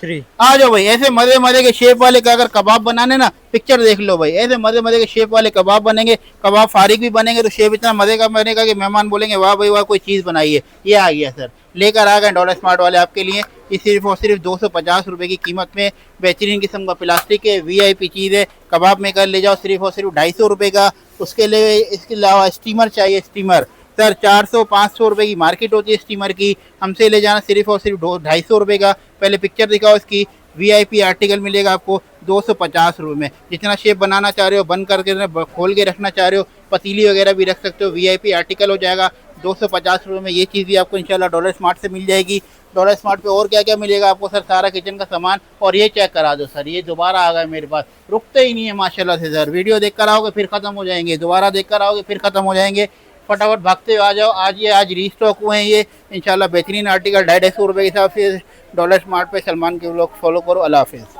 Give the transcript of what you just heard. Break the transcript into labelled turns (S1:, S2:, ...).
S1: 3।
S2: आ जाओ भाई, ऐसे मजे मजे के शेप वाले का अगर कबाब बनाने ना, पिक्चर देख लो भाई, ऐसे मजे मजे के शेप वाले कबाब बनेंगे। कबाब फारिग भी बनेंगे तो शेप इतना मजे का बनेगा कि मेहमान बोलेंगे वाह भाई वाह, कोई चीज़ बनाई है। ये आ गया सर, लेकर आ गए डॉलर स्मार्ट वाले आपके लिए। ये सिर्फ और सिर्फ 250 रुपये की कीमत में बेहतरीन किस्म का प्लास्टिक है, वीआईपी चीज़ है। कबाब मेकर ले जाओ सिर्फ और सिर्फ 250 रुपये का। उसके लिए इसके अलावा स्टीमर चाहिए, स्टीमर सर 400-500 रुपये की मार्केट होती है स्टीमर की, हमसे ले जाना सिर्फ और सिर्फ 250 रुपये का। पहले पिक्चर दिखाओ इसकी। वीआईपी आर्टिकल मिलेगा आपको 250 रुपये में। जितना शेप बनाना चाह रहे हो, बंद करके खोल के रखना चाह रहे हो, पतीली वगैरह भी रख सकते हो, वीआईपी आर्टिकल हो जाएगा 250 रुपये में। ये चीज़ भी आपको इंशाल्लाह डॉलर स्मार्ट से मिल जाएगी। डॉलर स्मार्ट पे और क्या क्या मिलेगा आपको सर, सारा किचन का सामान। और ये चेक करा दो सर, ये दोबारा आ गए मेरे पास, रुकते ही नहीं है माशाल्लाह से सर। वीडियो देख कर आओगे फिर ख़त्म हो जाएंगे, दोबारा देख कर आओगे फिर ख़त्म हो जाएंगे। फटाफट भागते हुए आ जाओ, आज रीस्टॉक हुए हैं ये इंशाल्लाह। बेहतरीन आर्टिकल 250 रुपये के हिसाब से। डॉलर स्मार्ट पे सलमान के लोग फॉलो करो। अल्लाह हाफिज़।